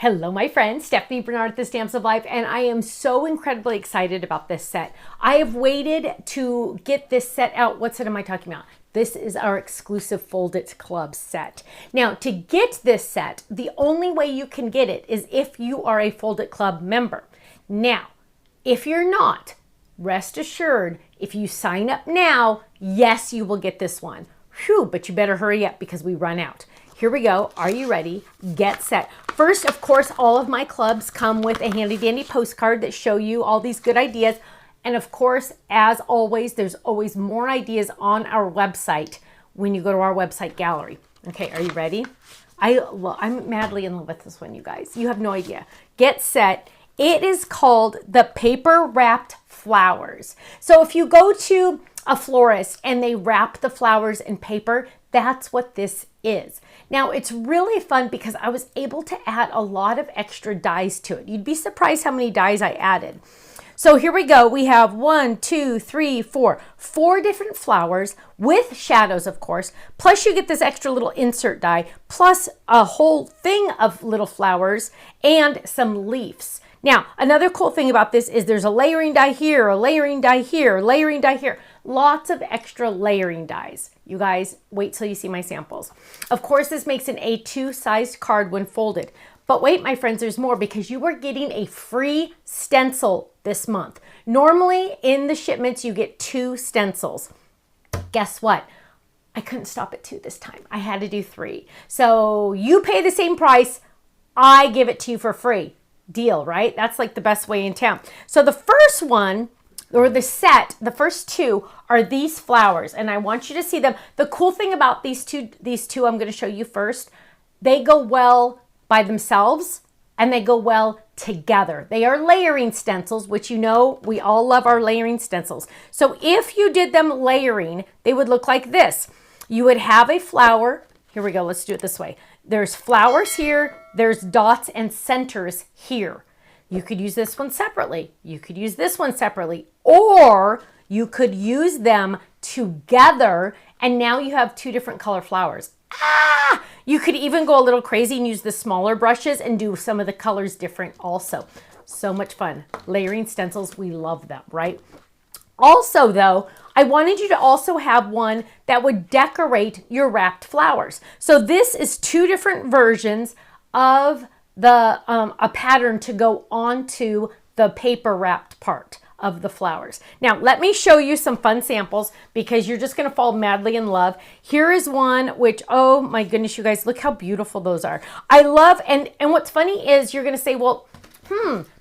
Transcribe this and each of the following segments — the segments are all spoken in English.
Hello, my friend, Stephanie Bernard at the Stamps of Life, and I am so incredibly excited about this set. I have waited to get this set out. What set am I talking about? This is our exclusive Fold It Club set. Now, to get this set, the only way you can get it is if you are a Fold It Club member. Now, if you're not, rest assured, if you sign up now, yes, you will get this one. Whew, but you better hurry up because we run out. Here we go. Are you ready? Get set. First, of course, all of my clubs come with a handy dandy postcard that show you all these good ideas. And of course, as always, there's always more ideas on our website when you go to our website gallery. Okay, are you ready? I'm madly in love with this one, you guys. You have no idea. Get set. It is called the paper wrapped flowers. So if you go to a florist and they wrap the flowers in paper, that's what this is. Now, it's really fun because I was able to add a lot of extra dies to it. You'd be surprised how many dies I added. So here we go. We have 4 different flowers with shadows, of course. Plus you get this extra little insert die, plus a whole thing of little flowers and some leaves. Now, another cool thing about this is there's a layering die here, a layering die here, a layering die here. Lots of extra layering dies. You guys, wait till you see my samples. Of course, this makes an A2 sized card when folded. But wait, my friends, there's more because you are getting a free stencil this month. Normally, in the shipments, you get 2 stencils. Guess what? I couldn't stop at 2 this time. I had to do 3. So you pay the same price. I give it to you for free. Deal, right? That's like the best way in town. So the first one, or the set, the first 2 are these flowers, and I want you to see them. The cool thing about these two I'm going to show you first, they go well by themselves and they go well together. They are layering stencils, which you know we all love our layering stencils. So if you did them layering, they would look like this. You would have a flower. Here we go. Let's do it this way. There's flowers here. There's dots and centers here. You could use this one separately. You could use this one separately, or you could use them together, and now you have 2 different color flowers. You could even go a little crazy and use the smaller brushes and do some of the colors different also. So much fun. Layering stencils, we love them, right? Also, though, I wanted you to also have one that would decorate your wrapped flowers. So this is 2 different versions of a pattern to go onto the paper wrapped part of the flowers. Now, let me show you some fun samples because you're just going to fall madly in love. Here is one which, oh my goodness, you guys, look how beautiful those are. I love, and what's funny is you're going to say, well,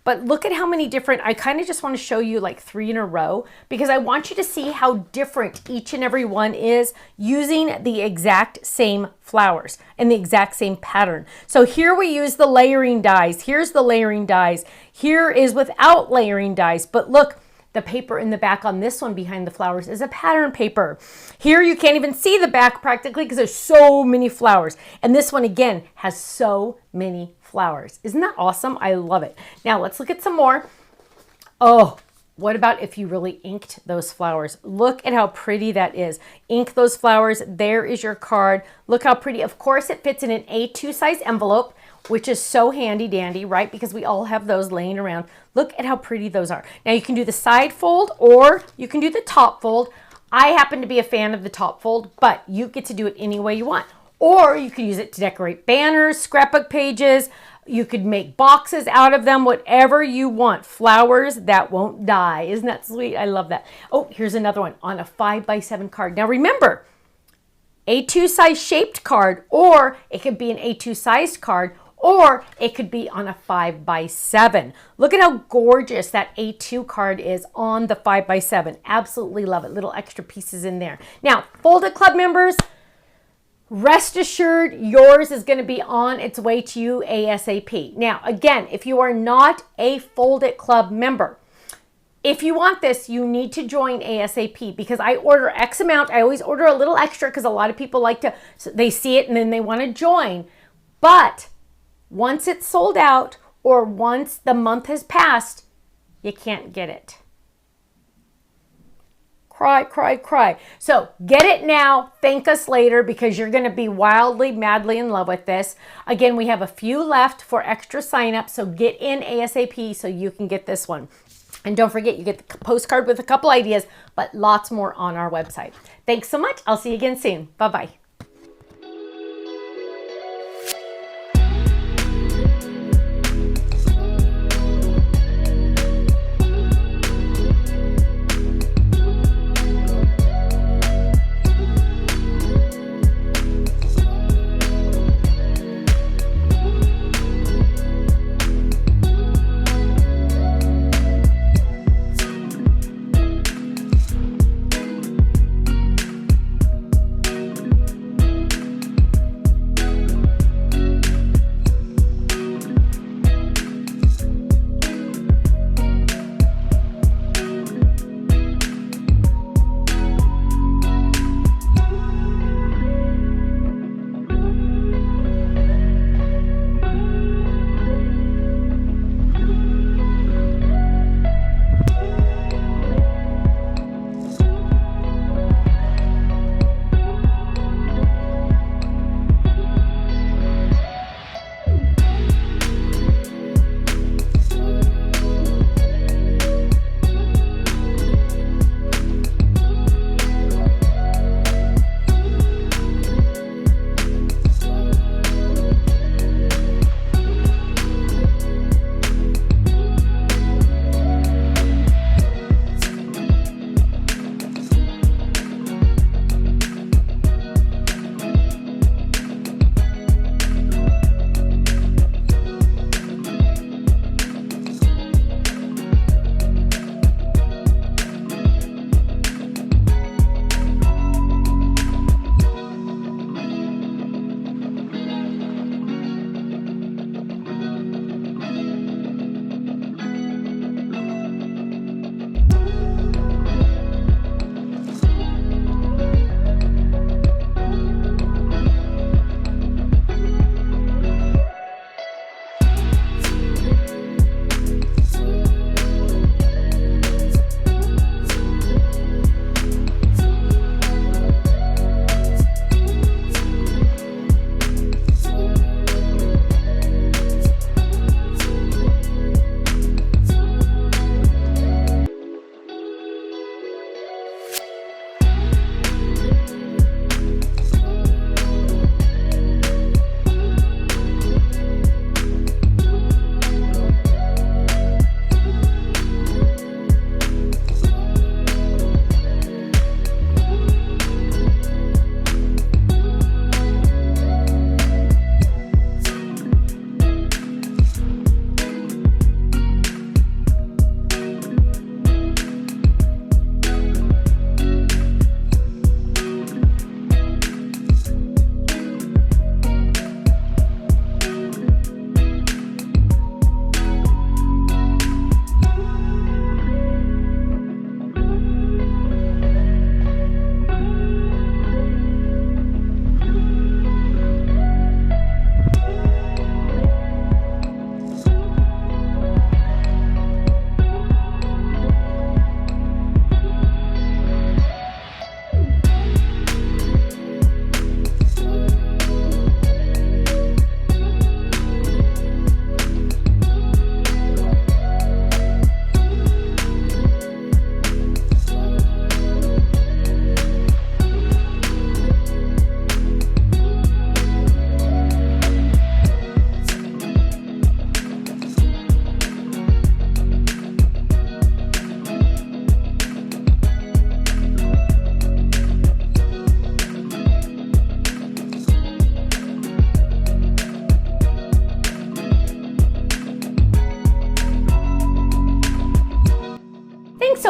but look at how many different, I kind of just want to show you like 3 in a row because I want you to see how different each and every one is using the exact same flowers and the exact same pattern. So here we use the layering dies. Here's the layering dies. Here is without layering dies, but look, the paper in the back on this one behind the flowers is a pattern paper. Here you can't even see the back practically because there's so many flowers. And this one again has so many flowers. Isn't that awesome? I love it. Now let's look at some more. Oh, what about if you really inked those flowers? Look at how pretty that is. Ink those flowers. There is your card. Look how pretty. Of course, it fits in an A2 size envelope, which is so handy dandy, right? Because we all have those laying around. Look at how pretty those are. Now you can do the side fold or you can do the top fold. I happen to be a fan of the top fold, but you get to do it any way you want. Or you could use it to decorate banners, scrapbook pages. You could make boxes out of them, whatever you want. Flowers that won't die. Isn't that sweet? I love that. Oh, here's another one on a 5x7 card. Now remember, A2 size shaped card, or it could be an A2 sized card, or it could be on a 5x7. Look at how gorgeous that A2 card is on the 5x7. Absolutely love it. Little extra pieces in there. Now, Fold It Club members, rest assured yours is going to be on its way to you ASAP. Now, again, if you are not a Fold It Club member, if you want this, you need to join ASAP because I order X amount. I always order a little extra because a lot of people like to, they see it and then they want to join. But once it's sold out or once the month has passed, you can't get it. cry, cry, cry. So get it now, thank us later, because you're gonna be wildly, madly in love with this. Again, we have a few left for extra sign-up, so get in ASAP so you can get this one. And don't forget, you get the postcard with a couple ideas, but lots more on our website. Thanks so much. I'll see you again soon. Bye-bye.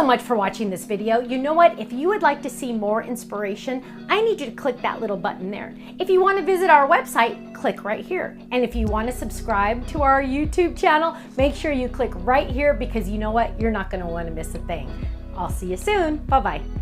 so much for watching this video. You know what? If you would like to see more inspiration, I need you to click that little button there. If you want to visit our website, click right here. And if you want to subscribe to our YouTube channel, make sure you click right here, because you know what? You're not going to want to miss a thing. I'll see you soon. Bye-bye.